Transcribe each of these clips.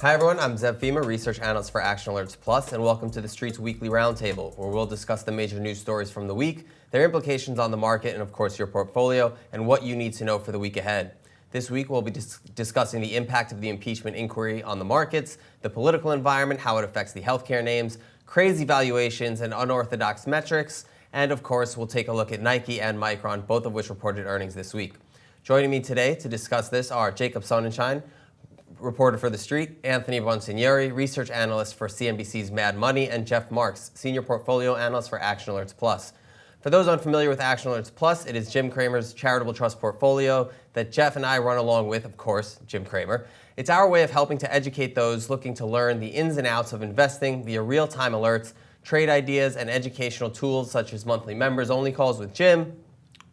Hi everyone, I'm Zev Fema, Research Analyst for Action Alerts Plus, and welcome to TheStreet's Weekly Roundtable, where we'll discuss the major news stories from the week, their implications on the market, and of course your portfolio, and what you need to know for the week ahead. This week we'll be discussing the impact of the impeachment inquiry on the markets, the political environment, how it affects the healthcare names, crazy valuations and unorthodox metrics, and of course we'll take a look at Nike and Micron, both of which reported earnings this week. Joining me today to discuss this are Jacob Sonnenschein, reporter for TheStreet, Anthony Bonsignori, research analyst for CNBC's Mad Money, and Jeff Marks, senior portfolio analyst for Action Alerts Plus. For those unfamiliar with Action Alerts Plus, it is Jim Cramer's charitable trust portfolio that Jeff and I run along with, of course, Jim Cramer. It's our way of helping to educate those looking to learn the ins and outs of investing via real-time alerts, trade ideas, and educational tools such as monthly members-only calls with Jim,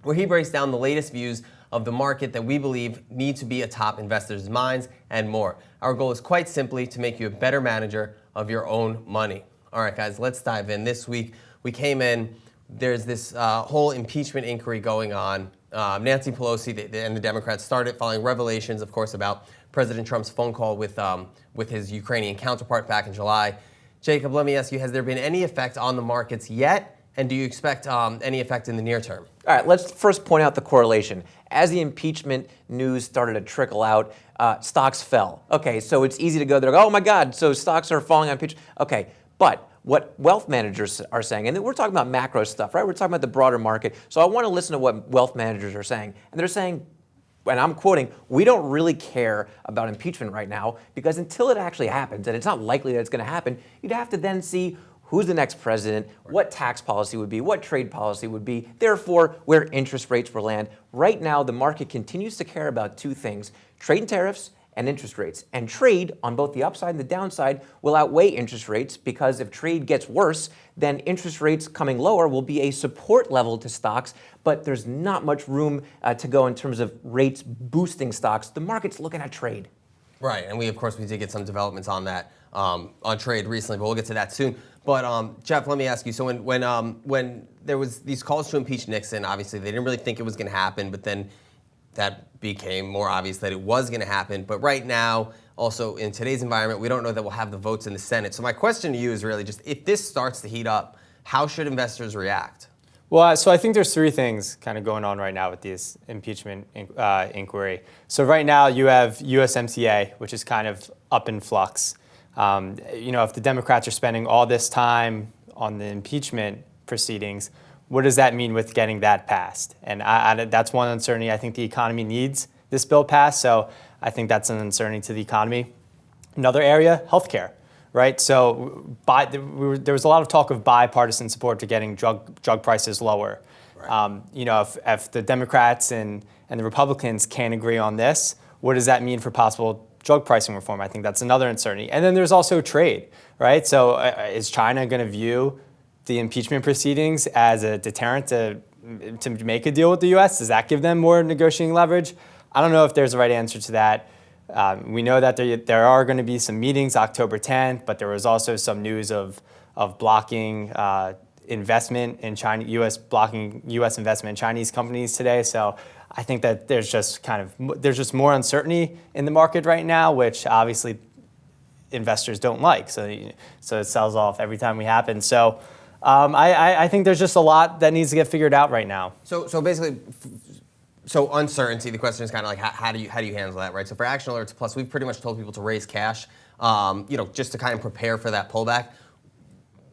where he breaks down the latest views of the market that we believe need to be atop investors' minds and more. Our goal is quite simply to make you a better manager of your own money. All right, guys, let's dive in. This week, we came in, there's this whole impeachment inquiry going on. Nancy Pelosi and the Democrats started following revelations, of course, about President Trump's phone call with his Ukrainian counterpart back in July. Jacob, let me ask you, has there been any effect on the markets yet? And do you expect any effect in the near term? All right, let's first point out the correlation. As the impeachment news started to trickle out, stocks fell. Okay, so it's easy to go there, oh my God, so stocks are falling on impeachment. Okay, but what wealth managers are saying, and we're talking about macro stuff, right? We're talking about the broader market. So I want to listen to what wealth managers are saying. And they're saying, and I'm quoting, we don't really care about impeachment right now because until it actually happens, and it's not likely that it's going to happen, you'd have to then see who's the next president, what tax policy would be, what trade policy would be, therefore where interest rates will land. Right now, the market continues to care about two things, trade and tariffs and interest rates. And trade, on both the upside and the downside, will outweigh interest rates because if trade gets worse, then interest rates coming lower will be a support level to stocks, but there's not much room to go in terms of rates boosting stocks. The market's looking at trade. Right, and we did get some developments on that, on trade recently, but we'll get to that soon. But Jeff, let me ask you, so when there was these calls to impeach Nixon, obviously they didn't really think it was going to happen, but then that became more obvious that it was going to happen. But right now, also in today's environment, we don't know that we'll have the votes in the Senate. So my question to you is really just, if this starts to heat up, how should investors react? Well, so I think there's three things kind of going on right now with this impeachment inquiry. So right now you have USMCA, which is kind of up in flux. If the Democrats are spending all this time on the impeachment proceedings, what does that mean with getting that passed? And that's one uncertainty. I think the economy needs this bill passed, so I think that's an uncertainty to the economy. Another area, healthcare, right? So there was a lot of talk of bipartisan support to getting drug prices lower. Right. If the Democrats and the Republicans can't agree on this, what does that mean for possible drug pricing reform? I think that's another uncertainty. And then there's also trade, right? So is China going to view the impeachment proceedings as a deterrent to make a deal with the U.S.? Does that give them more negotiating leverage? I don't know if there's a right answer to that. We know that there are going to be some meetings October 10th, but there was also some news of blocking investment in China, blocking U.S. investment in Chinese companies today. So I think that there's just more uncertainty in the market right now, which obviously investors don't like. So it sells off every time we happen. So I think there's just a lot that needs to get figured out right now. So basically, uncertainty. The question is kind of like how do you handle that, right? So for Action Alerts Plus, we've pretty much told people to raise cash, just to kind of prepare for that pullback.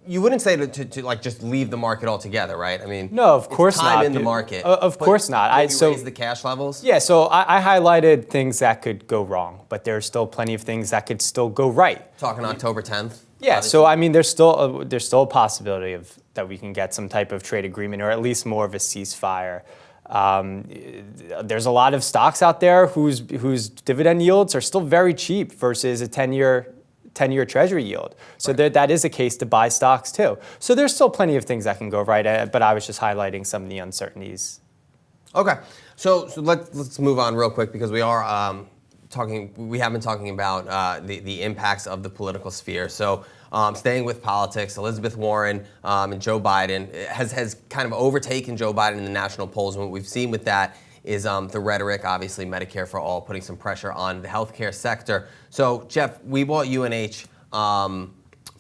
You wouldn't say to like just leave the market altogether, right? I mean, no, of course not. Time in the market. Of course not. Raise the cash levels. Yeah, so I highlighted things that could go wrong, but there's still plenty of things that could still go right. Talking October 10th. Yeah, obviously. So I mean, there's still a possibility that we can get some type of trade agreement or at least more of a ceasefire. There's a lot of stocks out there whose dividend yields are still very cheap versus a 10-year treasury yield. So right. That is a case to buy stocks too. So there's still plenty of things that can go right, but I was just highlighting some of the uncertainties. Okay, so let's move on real quick because we are we have been talking about the impacts of the political sphere. So staying with politics, Elizabeth Warren and Joe Biden has kind of overtaken Joe Biden in the national polls. And what we've seen with that is the rhetoric, obviously Medicare for all, putting some pressure on the healthcare sector. So Jeff, we bought UNH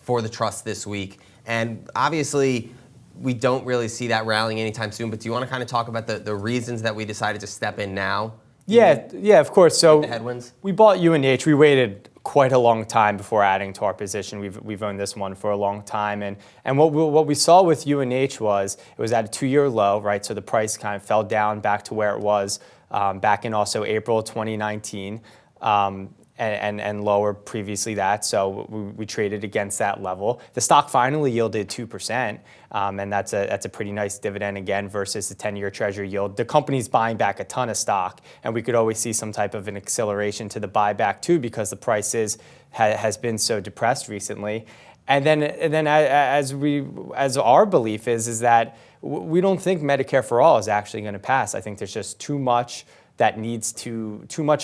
for the trust this week, and obviously we don't really see that rallying anytime soon, but do you want to kind of talk about the reasons that we decided to step in now? Yeah, of course. So the headwinds? We bought UNH. We waited quite a long time before adding to our position. We've owned this one for a long time, and what we saw with UNH was it was at a 2-year low, right? So the price kind of fell down back to where it was back in also April 2019. And lower previously that, so we traded against that level. The stock finally yielded 2%, and that's a pretty nice dividend again versus the 10-year Treasury yield. The company's buying back a ton of stock, and we could always see some type of an acceleration to the buyback too because the price has been so depressed recently. And then as our belief is that we don't think Medicare for all is actually going to pass. I think there's just too much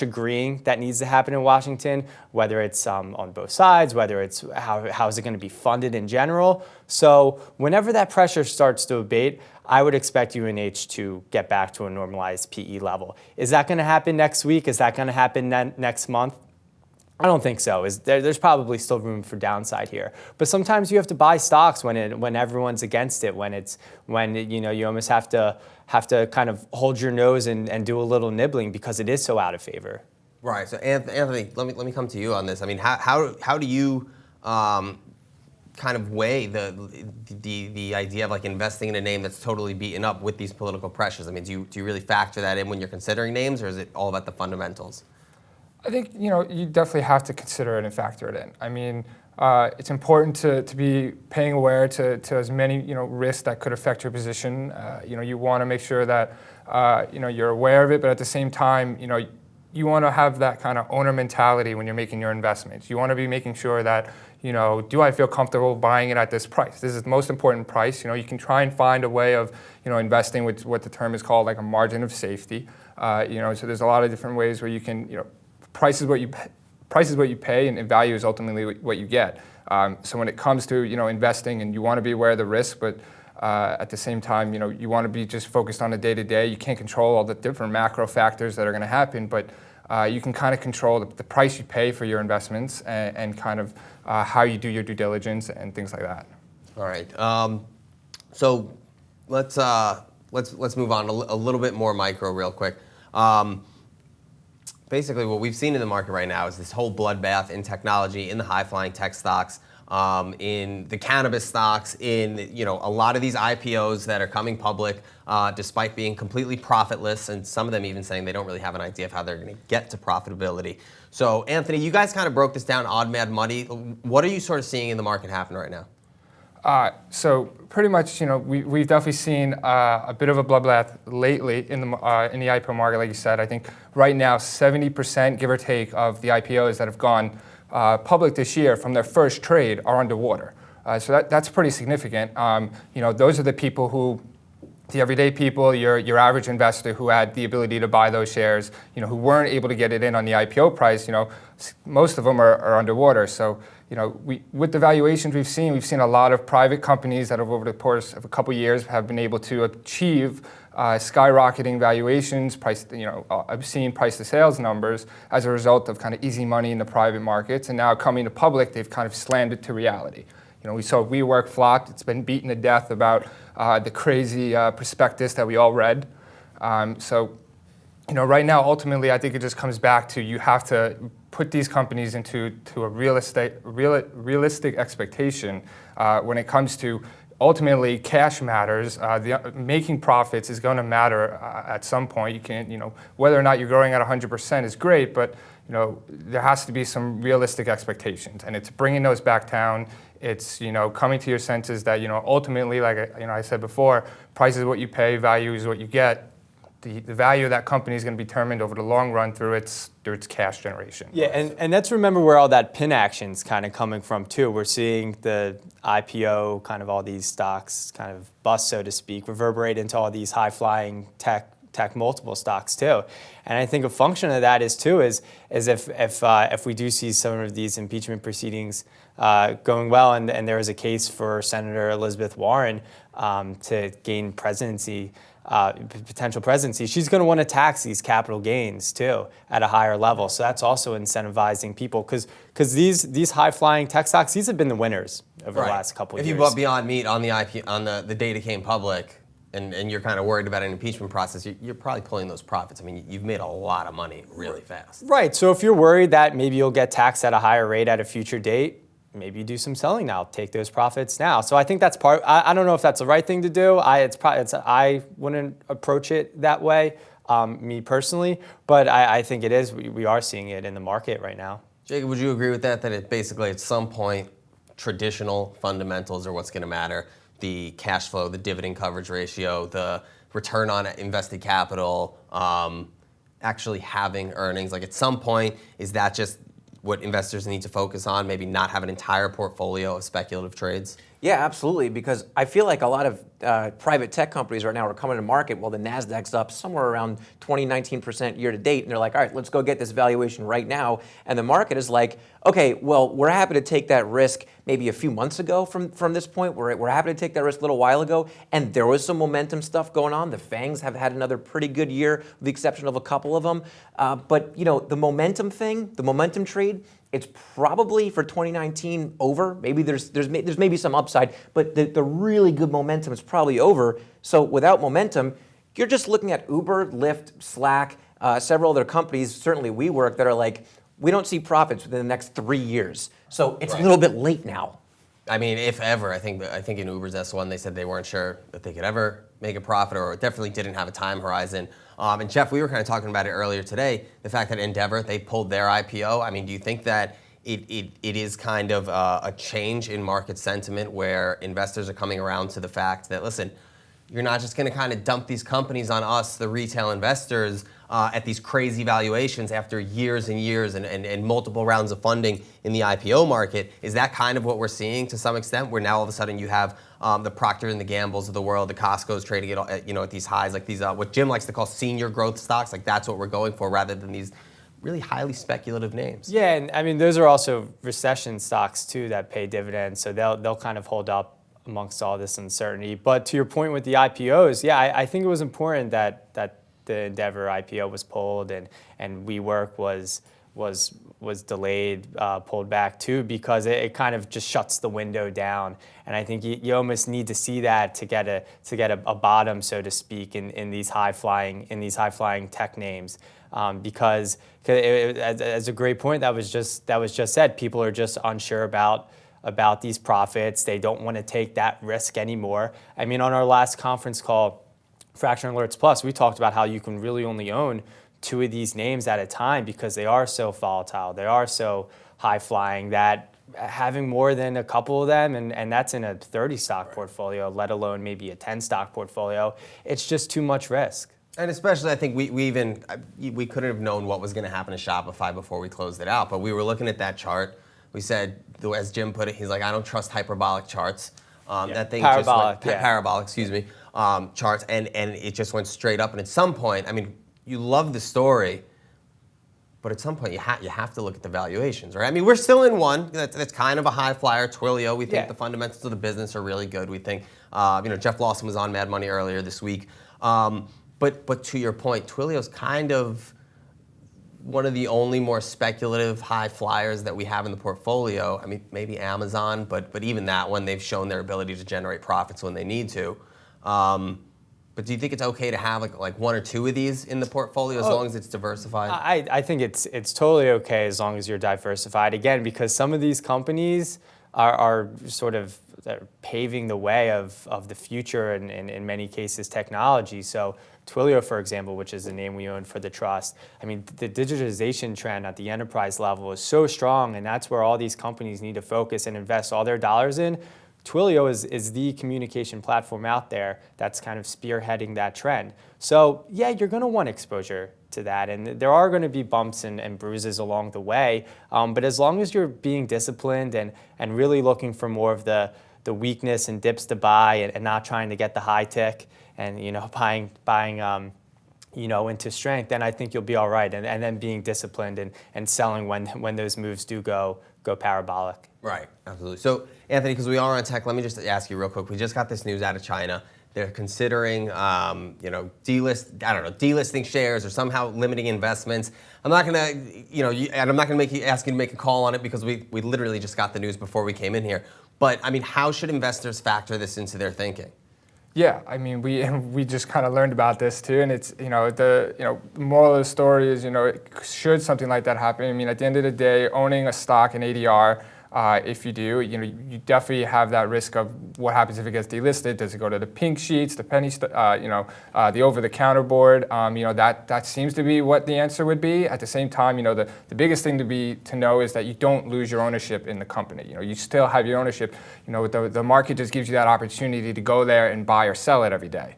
agreeing that needs to happen in Washington, whether it's on both sides, whether it's how is it going to be funded in general. So whenever that pressure starts to abate, I would expect UNH to get back to a normalized PE level. Is that going to happen next week? Is that going to happen next month? I don't think so. There's probably still room for downside here, but sometimes you have to buy stocks when everyone's against it. When you almost have to kind of hold your nose and do a little nibbling because it is so out of favor. Right. So Anthony, let me come to you on this. I mean, how do you kind of weigh the idea of like investing in a name that's totally beaten up with these political pressures? I mean, do you really factor that in when you're considering names, or is it all about the fundamentals? I think you definitely have to consider it and factor it in. I mean, it's important to be paying aware to as many risks that could affect your position. You want to make sure that you're aware of it, but at the same time, you want to have that kind of owner mentality when you're making your investments. You want to be making sure that do I feel comfortable buying it at this price? This is the most important price. You can try and find a way of investing with what the term is called like a margin of safety. So there's a lot of different ways where you can price is what you pay, and value is ultimately what you get. So when it comes to investing, and you want to be aware of the risk, but at the same time, you want to be just focused on the day-to-day. You can't control all the different macro factors that are going to happen, but you can kind of control the price you pay for your investments and kind of how you do your due diligence and things like that. All right. So let's move on a little bit more micro real quick. Basically, what we've seen in the market right now is this whole bloodbath in technology, in the high-flying tech stocks, in the cannabis stocks, in a lot of these IPOs that are coming public, despite being completely profitless, and some of them even saying they don't really have an idea of how they're going to get to profitability. So, Anthony, you guys kind of broke this down, odd, mad, muddy. What are you sort of seeing in the market happen right now? So pretty much, we've definitely seen a bit of a bloodbath lately in the IPO market, like you said. I think right now 70%, give or take, of the IPOs that have gone public this year from their first trade are underwater. So that's pretty significant. Those are the people who, the everyday people, your average investor who had the ability to buy those shares, who weren't able to get it in on the IPO price. Most of them are underwater. So. With the valuations we've seen a lot of private companies that over the course of a couple of years have been able to achieve skyrocketing valuations, obscene price to sales numbers as a result of kind of easy money in the private markets. And now coming to public, they've kind of slammed it to reality. We saw WeWork flopped. It's been beaten to death about the crazy prospectus that we all read. Right now, ultimately, I think it just comes back to you have to put these companies into a realistic expectation when it comes to ultimately cash matters. Making profits is going to matter at some point. You can't, whether or not you're growing at 100% is great, but there has to be some realistic expectations, and it's bringing those back down. It's coming to your senses that ultimately, like I said before, price is what you pay, value is what you get. The value of that company is going to be determined over the long run through its cash generation. Yeah, and let's remember where all that pin action's kind of coming from too. We're seeing the IPO, kind of all these stocks kind of bust, so to speak, reverberate into all these high-flying tech multiple stocks too. And I think a function of that is if we do see some of these impeachment proceedings going well, and there is a case for Senator Elizabeth Warren to gain presidency potential presidency, she's going to want to tax these capital gains too at a higher level. So that's also incentivizing people because these high-flying tech stocks, these have been the winners over the last couple of years. If you bought Beyond Meat on the the data came public, and you're kind of worried about an impeachment process, you're probably pulling those profits. I mean, you've made a lot of money really fast. Right. So if you're worried that maybe you'll get taxed at a higher rate at a future date, maybe you do some selling now. Take those profits now. So I think that's part. I don't know if that's the right thing to do. I wouldn't approach it that way, me personally. But I think it is. We are seeing it in the market right now. Jacob, would you agree with that? That it basically at some point, traditional fundamentals are what's going to matter. The cash flow, the dividend coverage ratio, the return on invested capital, actually having earnings. Like at some point, is that just what investors need to focus on? Maybe not have an entire portfolio of speculative trades? Yeah, absolutely, because I feel like a lot of private tech companies right now are coming to market while the NASDAQ's up somewhere around 19% year to date, and they're like, all right, let's go get this valuation right now. And the market is like, okay, well, we're happy to take that risk maybe a few months ago from this point. We're happy to take that risk a little while ago, and there was some momentum stuff going on. The FANGs have had another pretty good year, with the exception of a couple of them. But you know, the momentum thing, the momentum trade, it's probably for 2019 over. Maybe there's maybe some upside, but the really good momentum is probably over. So without momentum, you're just looking at Uber, Lyft, Slack, several other companies, certainly WeWork, that are like, we don't see profits within the next 3 years. So it's a little bit late now. I mean, if ever, I think in Uber's S1, they said they weren't sure that they could ever make a profit, or definitely didn't have a time horizon. And Jeff, we were kind of talking about it earlier today, the fact that Endeavor, they pulled their IPO. I mean, do you think that it is kind of a change in market sentiment where investors are coming around to the fact that, listen, you're not just going to kind of dump these companies on us, the retail investors, at these crazy valuations after years and years and multiple rounds of funding in the IPO market? Is that kind of what we're seeing to some extent, where now all of a sudden you have the Procter and the Gambles of the world, the Costco's trading at these highs, like these what Jim likes to call senior growth stocks, like that's what we're going for rather than these really highly speculative names? Yeah, and I mean those are also recession stocks too that pay dividends, so they'll kind of hold up amongst all this uncertainty. But to your point with the IPOs, yeah, I think it was important that the Endeavor IPO was pulled and WeWork was delayed, pulled back too, because it kind of just shuts the window down. And I think you almost need to see that to get a bottom, so to speak, in these high flying tech names, because as a great point that was just said, people are just unsure about these profits. They don't want to take that risk anymore. I mean, on our last conference call, Fraction Alerts Plus, we talked about how you can really only own 2 of these names at a time because they are so volatile, they are so high flying, that having more than a couple of them, and that's in a 30 stock portfolio, let alone maybe a 10 stock portfolio, it's just too much risk. And especially, I think we couldn't have known what was going to happen to Shopify before we closed it out, but we were looking at that chart. We said, as Jim put it, he's like, I don't trust hyperbolic charts. That thing parabolic, just went, parabolic, excuse me, charts, and it just went straight up. And at some point, I mean, you love the story, but at some point you have to look at the valuations, right? I mean, we're still in one that's kind of a high flyer, Twilio. We think the fundamentals of the business are really good. We think, Jeff Lawson was on Mad Money earlier this week. But to your point, Twilio's kind of one of the only more speculative high flyers that we have in the portfolio. I mean, maybe Amazon, but even that one, they've shown their ability to generate profits when they need to. But do you think it's okay to have like 1 or 2 of these in the portfolio as long as it's diversified? I think it's totally okay as long as you're diversified. Again, because some of these companies are sort of paving the way of the future, and in many cases technology. So Twilio, for example, which is the name we own for the trust, I mean, the digitization trend at the enterprise level is so strong, and that's where all these companies need to focus and invest all their dollars in. Twilio is the communication platform out there that's kind of spearheading that trend. So yeah, you're going to want exposure to that, and there are going to be bumps and bruises along the way. But as long as you're being disciplined and really looking for more of the weakness and dips to buy, and not trying to get the high tick and buying into strength, then I think you'll be all right. And then being disciplined and selling when those moves do go parabolic. Right, absolutely. So, Anthony, because we are on tech, let me just ask you real quick. We just got this news out of China. They're considering, delisting shares or somehow limiting investments. I'm not gonna, and I'm not gonna ask you to make a call on it because we literally just got the news before we came in here. But I mean, how should investors factor this into their thinking? Yeah, I mean, we just kind of learned about this too, and it's the moral of the story is should something like that happen. I mean, at the end of the day, owning a stock in ADR, if you do, you definitely have that risk of what happens if it gets delisted. Does it go to the pink sheets, the penny, the over-the-counter board? That seems to be what the answer would be. At the same time, the biggest thing to know is that you don't lose your ownership in the company. You still have your ownership. The market just gives you that opportunity to go there and buy or sell it every day.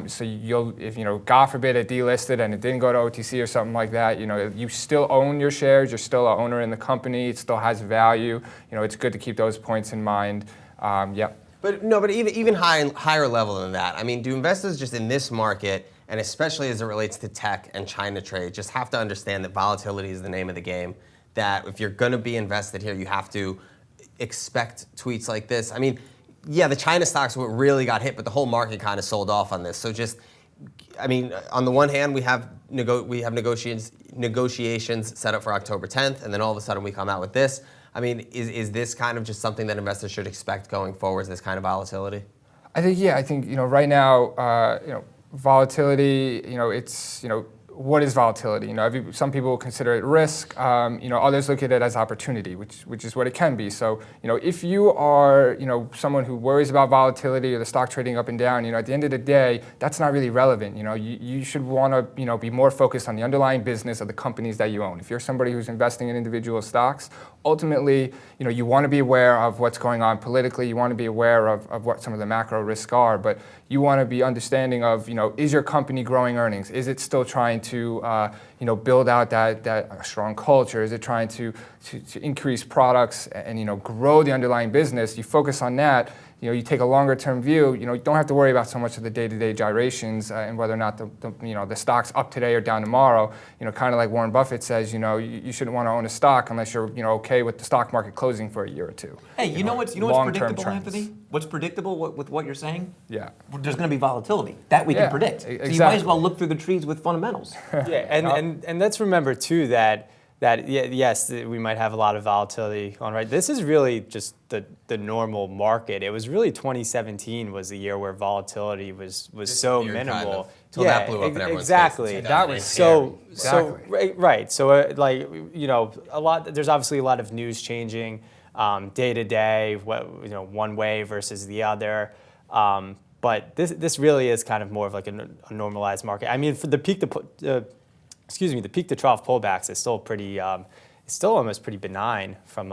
So if God forbid it delisted and it didn't go to OTC or something like that, you still own your shares. You're still an owner in the company. It still has value. It's good to keep those points in mind. Yep. But even higher level than that. I mean, do investors just in this market, and especially as it relates to tech and China trade, just have to understand that volatility is the name of the game? That if you're going to be invested here, you have to expect tweets like this. I mean, yeah, the China stocks were really got hit, but the whole market kind of sold off on this. So on the one hand, we have negotiations set up for October 10th, and then all of a sudden we come out with this. I mean, is this kind of just something that investors should expect going forward, this kind of volatility? I think right now, volatility, it's what is volatility? Some people consider it risk. Others look at it as opportunity, which is what it can be. So, if you are, someone who worries about volatility or the stock trading up and down, at the end of the day, that's not really relevant. You should want to, be more focused on the underlying business of the companies that you own. If you're somebody who's investing in individual stocks, ultimately, you want to be aware of what's going on politically. You want to be aware of what some of the macro risks are, but you want to be understanding of, is your company growing earnings? Is it still trying to, build out that strong culture? Is it trying to increase products and, grow the underlying business? You focus on that. You take a longer term view, you don't have to worry about so much of the day-to-day gyrations and whether or not the stock's up today or down tomorrow. Kind of like Warren Buffett says, you shouldn't want to own a stock unless you're, okay with the stock market closing for a year or two. Hey, you know what's predictable, trends. Anthony? What's predictable with what you're saying? Yeah. There's going to be volatility. That we can predict. Exactly. So you might as well look through the trees with fundamentals. Yeah, and let's remember too that yes, we might have a lot of volatility on, right? This is really just the normal market. It was really 2017 was the year where volatility was so minimal. Till that blew up in everyone's exactly. face. That was so exactly. right. So there's obviously a lot of news changing day to day. One way versus the other. But this really is kind of more of like a normalized market. I mean, for the peak to trough pullbacks is still pretty, it's still almost pretty benign from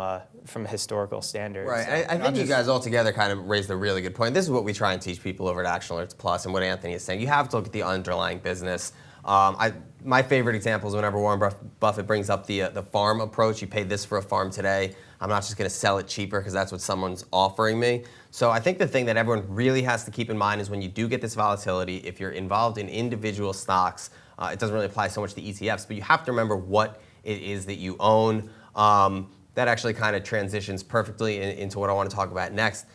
historical standards. Right. I think you guys all together kind of raised a really good point. This is what we try and teach people over at Action Alerts Plus, and what Anthony is saying. You have to look at the underlying business. My favorite example is whenever Warren Buffett brings up the farm approach. You paid this for a farm today. I'm not just going to sell it cheaper because that's what someone's offering me. So I think the thing that everyone really has to keep in mind is when you do get this volatility, if you're involved in individual stocks, it doesn't really apply so much to ETFs, but you have to remember what it is that you own. That actually kind of transitions perfectly into what I want to talk about next.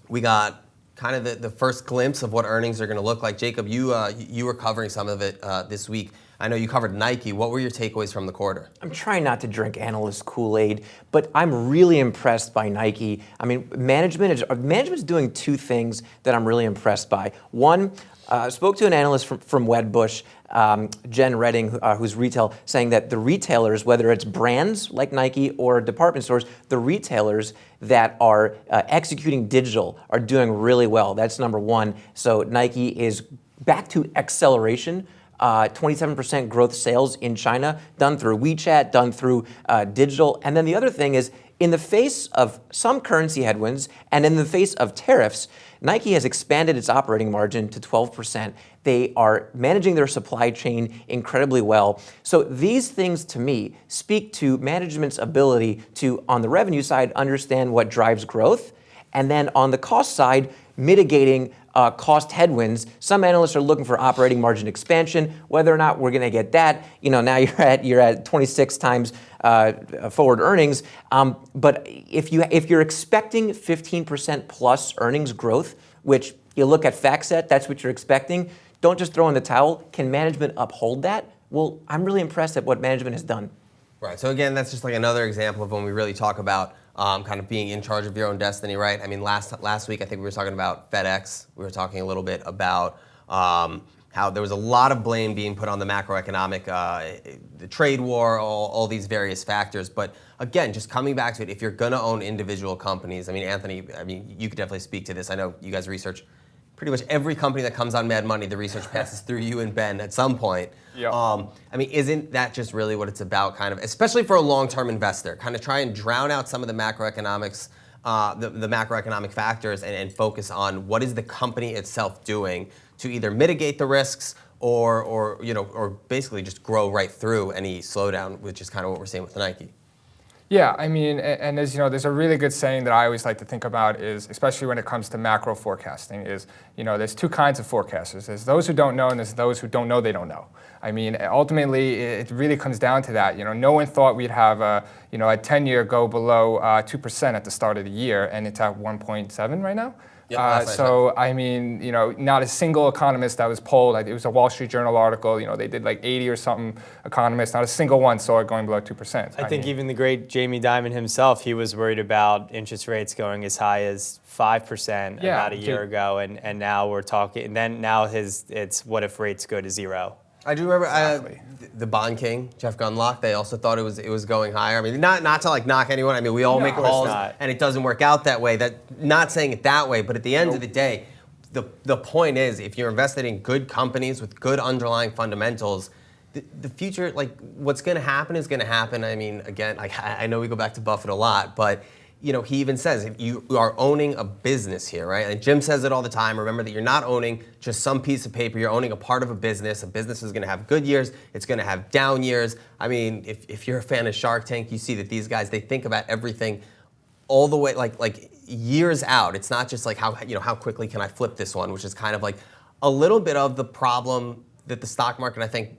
We got kind of the first glimpse of what earnings are going to look like. Jacob, you were covering some of it this week. I know you covered Nike. What were your takeaways from the quarter? I'm trying not to drink analyst Kool-Aid, but I'm really impressed by Nike. I mean, management's doing two things that I'm really impressed by. One, I spoke to an analyst from Wedbush, Jen Redding, who's retail, saying that the retailers, whether it's brands like Nike or department stores, the retailers that are executing digital are doing really well. That's number one. So Nike is back to acceleration. 27% growth sales in China, done through WeChat, done through digital. And then the other thing is, in the face of some currency headwinds and in the face of tariffs, Nike has expanded its operating margin to 12%. They are managing their supply chain incredibly well. So these things, to me, speak to management's ability to, on the revenue side, understand what drives growth, and then on the cost side, mitigating cost headwinds. Some analysts are looking for operating margin expansion. Whether or not we're going to get that, now you're at 26 times forward earnings. But if you're expecting 15% plus earnings growth, which You look at FactSet, that's what you're expecting. Don't just throw in the towel. Can management uphold that? Well, I'm really impressed at what management has done. Right. So again, that's just like another example of when we really talk about kind of being in charge of your own destiny, right? I mean, last week I think we were talking about FedEx. We were talking a little bit about how there was a lot of blame being put on the macroeconomic, the trade war, all these various factors. But again, just coming back to it, if you're going to own individual companies, I mean, Anthony, you could definitely speak to this. I know you guys research pretty much every company that comes on Mad Money. The research passes through you and Ben at some point. Yep. I mean, isn't that just really what it's about, kind of, especially for a long-term investor, kind of try and drown out some of the macroeconomics, the macroeconomic factors, and focus on what is the company itself doing to either mitigate the risks or basically just grow right through any slowdown, which is kind of what we're seeing with Nike. Yeah, I mean, and as you know, there's a really good saying that I always like to think about is, especially when it comes to macro forecasting, is, there's two kinds of forecasters. There's those who don't know, and there's those who don't know they don't know. I mean, ultimately, it really comes down to that. No one thought we'd have a 10-year go below 2% at the start of the year, and it's at 1.7 right now. Yep, so, I mean, not a single economist that was polled, it was a Wall Street Journal article, they did like 80 or something economists, not a single one saw it going below 2%. I think even the great Jamie Dimon himself, he was worried about interest rates going as high as 5% about a year ago, and now we're talking, and then now it's what if rates go to 0? I do remember the bond king, Jeff Gundlach. They also thought it was going higher. I mean, not to like knock anyone. I mean, we all make calls, and it doesn't work out that way. Not saying it that way, but at the end of the day, the point is, if you're invested in good companies with good underlying fundamentals, the future, like what's going to happen is going to happen. I mean, again, I know we go back to Buffett a lot, but he even says, if you are owning a business here, right? And Jim says it all the time. Remember that you're not owning just some piece of paper. You're owning a part of a business. A business is going to have good years. It's going to have down years. I mean, if you're a fan of Shark Tank, you see that these guys, they think about everything all the way, like years out. It's not just like how quickly can I flip this one, which is kind of like a little bit of the problem that the stock market, I think,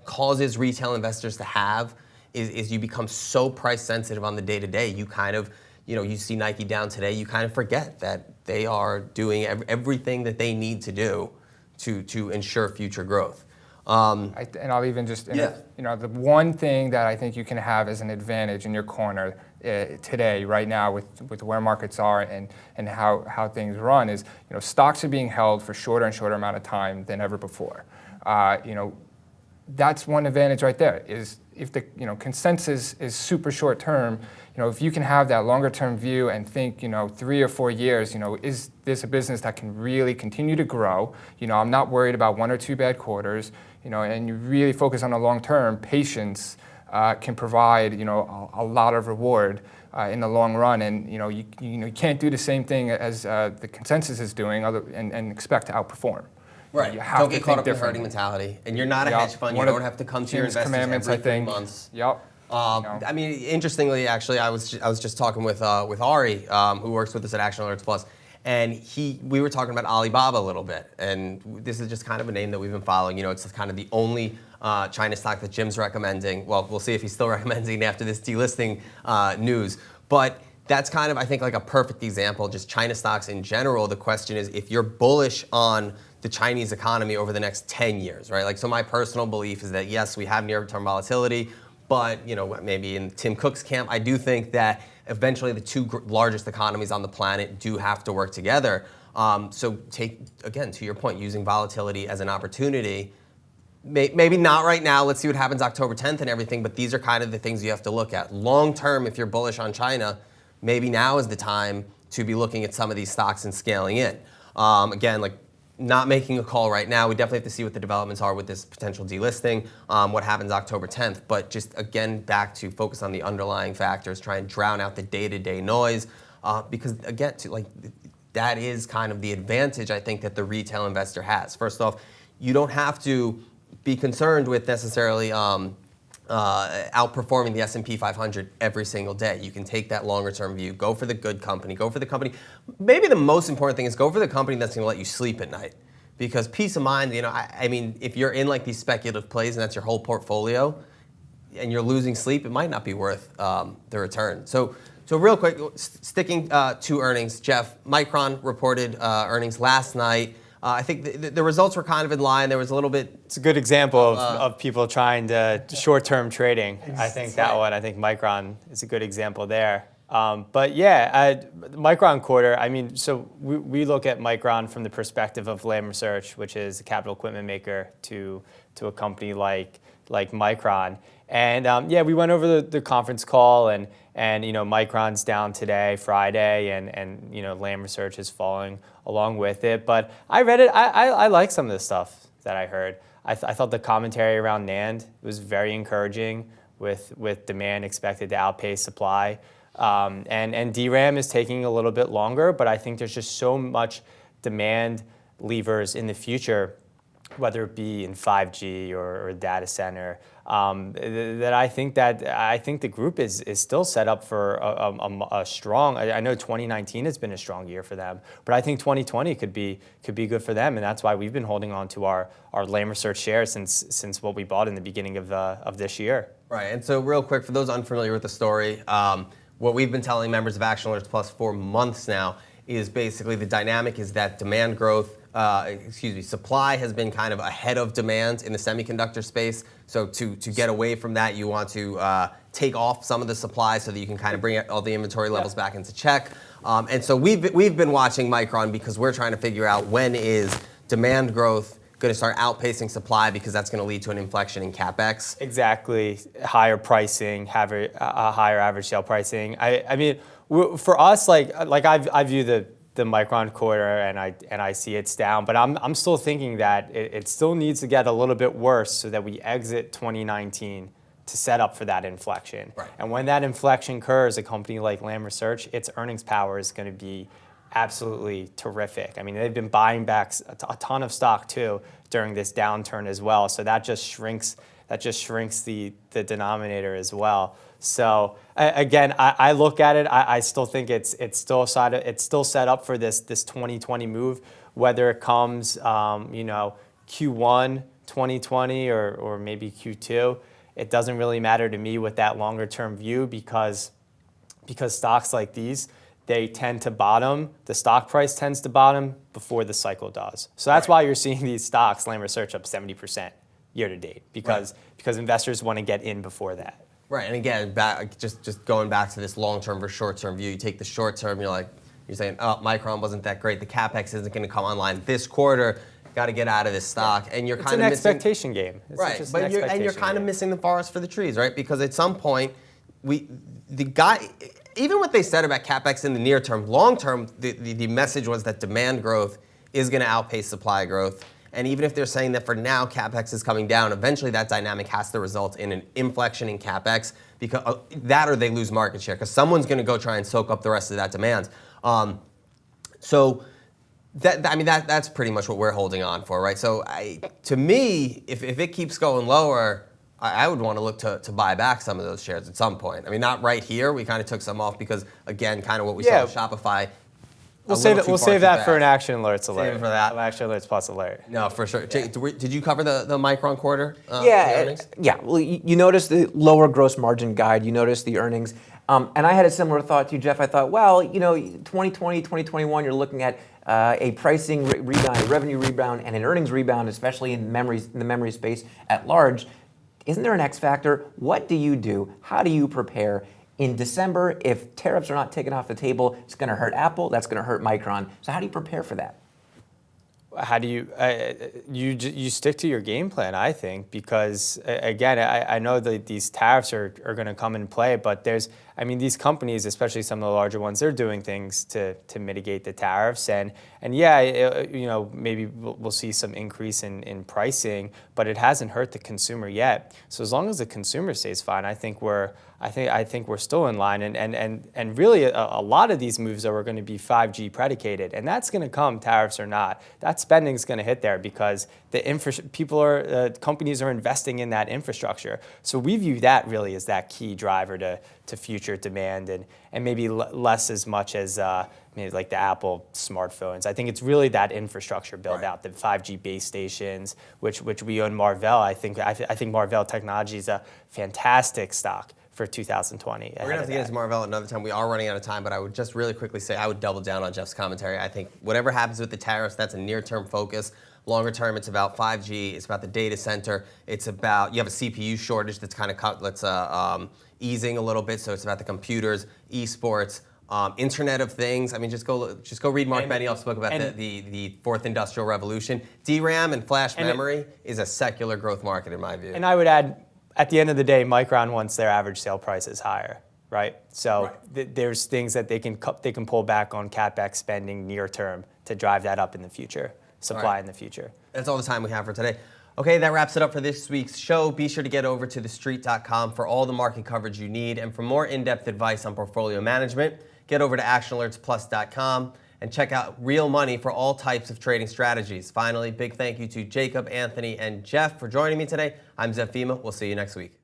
causes retail investors to have. Is you become so price sensitive on the day to day, you kind of, you see Nike down today, you kind of forget that they are doing everything that they need to do to ensure future growth. And I'll even just, the one thing that I think you can have as an advantage in your corner today, right now, with where markets are and how things run is, stocks are being held for shorter and shorter amount of time than ever before. That's one advantage right there, is if the consensus is super short term, if you can have that longer term view and think 3 or 4 years, is this a business that can really continue to grow? I'm not worried about 1 or 2 bad quarters, and you really focus on the long term. Patience can provide a lot of reward in the long run, and you can't do the same thing as the consensus is doing and expect to outperform. Right. Don't get caught up in the herding mentality. And you're not a hedge fund. You don't have to come to your investors every 3 months. Yep. I mean, interestingly, actually, I was just talking with Ari, who works with us at Action Alerts Plus, and we were talking about Alibaba a little bit. And this is just kind of a name that we've been following. It's kind of the only China stock that Jim's recommending. Well, we'll see if he's still recommending after this delisting news. But that's kind of, I think, like a perfect example. Just China stocks in general. The question is, if you're bullish on the Chinese economy over the next 10 years, right? Like, so my personal belief is that, yes, we have near-term volatility, but, maybe in Tim Cook's camp, I do think that eventually the two largest economies on the planet do have to work together. So take, again, to your point, using volatility as an opportunity. Maybe not right now. Let's see what happens October 10th and everything, but these are kind of the things you have to look at. Long term, if you're bullish on China, maybe now is the time to be looking at some of these stocks and scaling in. Again, like, not making a call right now. We definitely have to see what the developments are with this potential delisting, what happens October 10th. But just, again, back to focus on the underlying factors, try and drown out the day-to-day noise. Because, again, that is kind of the advantage, I think, that the retail investor has. First off, you don't have to be concerned with necessarily outperforming the S&P 500 every single day. You can take that longer term view, go for the good company, go for the company. Maybe the most important thing is go for the company that's going to let you sleep at night. Because peace of mind, I mean, if you're in like these speculative plays and that's your whole portfolio and you're losing sleep, it might not be worth the return. So So real quick, sticking to earnings, Jeff, Micron reported earnings last night. I think the results were kind of in line. There was a little bit. It's a good example of people trying to short-term trading. I think that one. I think Micron is a good example there. But yeah, Micron quarter. I mean, so we look at Micron from the perspective of Lam Research, which is a capital equipment maker, to a company like Micron. And yeah, we went over the conference call, and Micron's down today, Friday, and Lam Research is falling along with it. But I read it. I like some of the stuff that I heard. I thought the commentary around NAND was very encouraging, with demand expected to outpace supply. And DRAM is taking a little bit longer, but I think there's just so much demand levers in the future, whether it be in 5G or data center, that I think the group is still set up for a strong. I know 2019 has been a strong year for them, but I think 2020 could be good for them, and that's why we've been holding on to our Lam Research shares since what we bought in the beginning of this year. Right, and so real quick, for those unfamiliar with the story, what we've been telling members of Action Alerts Plus for months now is basically the dynamic is that demand growth. Supply has been kind of ahead of demand in the semiconductor space. So to get away from that, you want to take off some of the supply so that you can kind of bring all the inventory levels back into check. And so we've been watching Micron because we're trying to figure out when is demand growth going to start outpacing supply, because that's going to lead to an inflection in CapEx. Exactly, higher pricing, higher average sale pricing. I mean, for us, like I view the Micron quarter, and I see it's down, but I'm still thinking that it still needs to get a little bit worse so that we exit 2019 to set up for that inflection. Right. And when that inflection occurs, a company like Lam Research, its earnings power is going to be absolutely terrific. I mean, they've been buying back a ton of stock too during this downturn as well. So that just shrinks the denominator as well. So again, I look at it. I still think it's still set up for this 2020 move, whether it comes Q1 2020 or maybe Q2. It doesn't really matter to me with that longer term view, because stocks like these, they tend to bottom. The stock price tends to bottom before the cycle does. So that's why you're seeing these stocks, Lam Research, up 70% year to date, because investors want to get in before that. Right, and again, just going back to this long-term versus short-term view, you take the short-term, you're saying, oh, Micron wasn't that great. The CapEx isn't going to come online this quarter. Got to get out of this stock, and you're kind of missing. It's an expectation game. Right, but you're kind of missing the forest for the trees, right? Because at some point, even what they said about CapEx in the near term, long term, the message was that demand growth is going to outpace supply growth. And even if they're saying that for now CapEx is coming down, eventually that dynamic has to result in an inflection in CapEx, because that or they lose market share, because someone's going to go try and soak up the rest of that demand. So that's pretty much what we're holding on for, right? So to me, if it keeps going lower, I would want to look to buy back some of those shares at some point. I mean, not right here. We kind of took some off because, again, kind of what we saw with Shopify. We'll save that for an Action Alerts alert. Save it for that. Action Alerts Plus alert. No, for sure. Yeah. Did you cover the Micron quarter? Yeah. Well, you noticed the lower gross margin guide. You noticed the earnings. And I had a similar thought to you, Jeff. I thought, well, 2020, 2021, you're looking at a pricing rebound, a revenue rebound, and an earnings rebound, especially in the memory space at large. Isn't there an X factor? What do you do? How do you prepare? In December, if tariffs are not taken off the table, it's going to hurt Apple, that's going to hurt Micron. So how do you prepare for that? How do you stick to your game plan, I think, because again, I know that these tariffs are going to come in play, but these companies, especially some of the larger ones, they're doing things to mitigate the tariffs, and yeah, maybe we'll see some increase in pricing, but it hasn't hurt the consumer yet. So as long as the consumer stays fine, I think we're still in line, and really a lot of these moves are going to be 5G predicated, and that's going to come, tariffs or not. That spending is going to hit there because companies are investing in that infrastructure. So we view that really as that key driver to future demand, and maybe less as much as maybe like the Apple smartphones. I think it's really that infrastructure build out, the 5G base stations, which we own Marvell. I think Marvell Technology is a fantastic stock for 2020. We're going to have to get into Marvell another time. We are running out of time, but I would just really quickly say I would double down on Jeff's commentary. I think whatever happens with the tariffs, that's a near-term focus. Longer term, it's about 5G. It's about the data center. It's about, you have a CPU shortage that's kind of easing a little bit. So it's about the computers, esports, Internet of Things. I mean, just go read Mark Benioff's book about the fourth industrial revolution. DRAM and flash memory is a secular growth market in my view. And I would add, at the end of the day, Micron wants their average sale prices higher, right? So there's things that they can pull back on CapEx spending near term to drive that up in the future, supply in the future. That's all the time we have for today. Okay, that wraps it up for this week's show. Be sure to get over to TheStreet.com for all the market coverage you need. And for more in-depth advice on portfolio management, get over to ActionAlertsPlus.com and check out Real Money for all types of trading strategies. Finally, big thank you to Jacob, Anthony, and Jeff for joining me today. I'm Zev Fima. We'll see you next week.